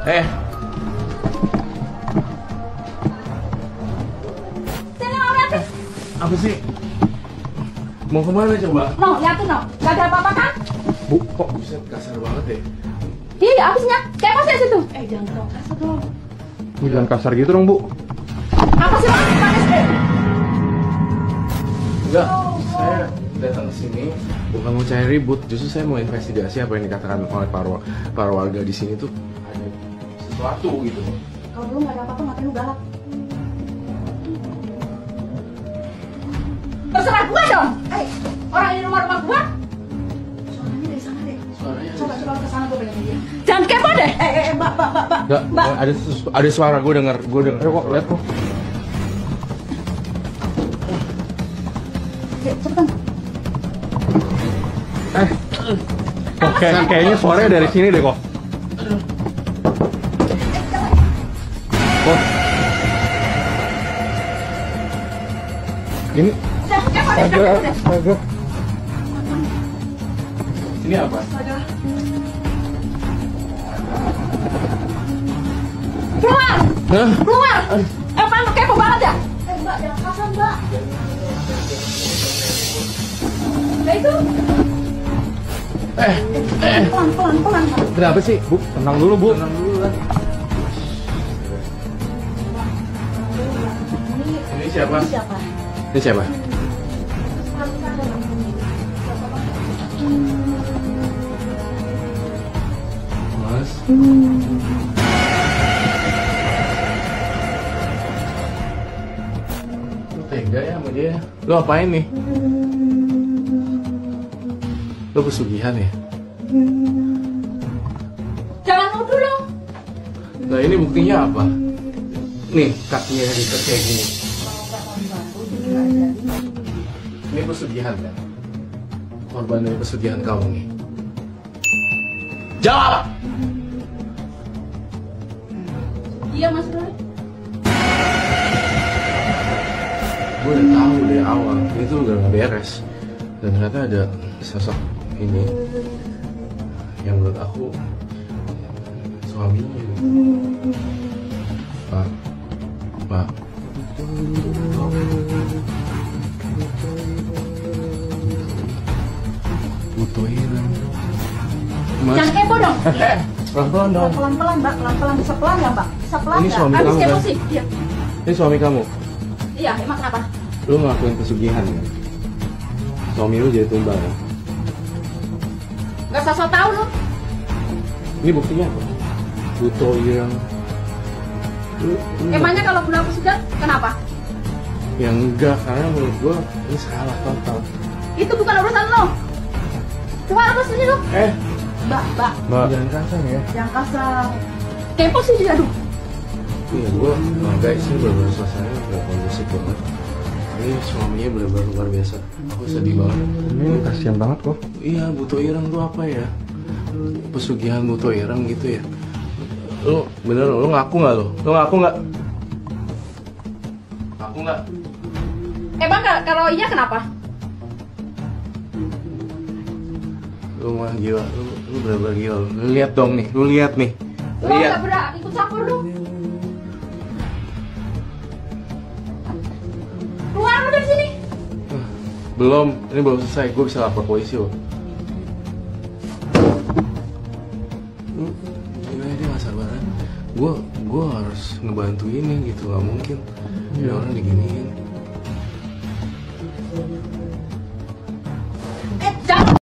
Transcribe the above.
Eh. Sini mau liatin. Apa sih? Mau kemana coba? No, liatin no. Gak ada apa-apa kan? Bu, kok bisa kasar banget ya? Iya, habisnya. Kayak apa sih situ? Jangan terlalu kasar dong. Jangan kasar gitu dong, Bu. Apa sih Bang? Panas deh. Enggak, saya datang ke sini bukan mau cari ribut, justru saya mau investigasi apa yang dikatakan oleh para warga di sini tuh ada sesuatu gitu. Kalau lu nggak ada apa-apa, ngapain lu galak? Terserah gua dong. Orang ini rumah gua. Suaranya dari sana deh. Suaranya. Coba ke sana gua pengen dia. Jangan kepo deh. Mbak. Enggak, ada suara gue denger kok, lihat kok. Cepetan. Kayaknya suaranya dari sini deh kok. Kok. Ini agak. Ini apa? Keluar! Hah? Keluar! Apaan lu kepo banget ya? Mbak, jangan kasar Mbak. Nah itu. Pelan. Kenapa sih? Bu, tenang dulu, Bu. Tenang dulu lah. Ini siapa? Ini siapa? Mas. Lu tega ya sama dia? Lu apain nih? Lu pesugihan ya? Jangan nuduh dong. Nah ini buktinya apa? Nih kakinya diikat kayak gini. Ini pesugihan kan? Korban dari pesugihan kamu nih. Jawab! Iya Mas Roy. Gue udah tahu dari awal ini tuh udah gak beres. Dan ternyata ada sosok ini yang menurut aku suaminya. Pak. Butuhin. Mas. Jangan kepo dong. Pelan-pelan dong. Pelan-pelan Mbak, pelan-pelan. Bisa pelan ya Mbak? Bisa pelan Ini nggak? suami Habis kamu, kan? emosi. Iya. Ini suami kamu. Iya, emang kenapa? Lu ngelakuin pesugihan kan? Suami lu jadi tumbal kan? Gak sosok tahu lu. Ini buktinya apa? Buto Irang. Emangnya kalau bilang pesugihan, kenapa? Ya enggak, karena menurut gua ini salah total. Itu bukan urusan lo. Keluar apa sini lu? Mbak. Jangan kasar ya. Jangan kasar. Kepo sih dia, aduh. Iya, gua guys, ini benar-benar suasananya udah kondusif banget. Ini suaminya benar-benar luar biasa. Aku sedih banget. Ini kasihan banget kok. Iya, Buto Irang tuh apa ya? Pesugihan Buto Irang gitu ya. Lu bener, lu ngaku nggak lo? Lu ngaku nggak? Ngaku nggak? Bang, kalau iya kenapa? Lu mah gila, lu bener-bener gila. Lu lihat dong nih, lu lihat nih. Lo nggak berani ikut campur lu. Keluar lu dari sini. Belum, ini belum selesai. Gue bisa lapor polisi loh. Gimana dia nggak sabaran? Gue harus ngebantu ini gitu, nggak mungkin. Ini orang diginiin.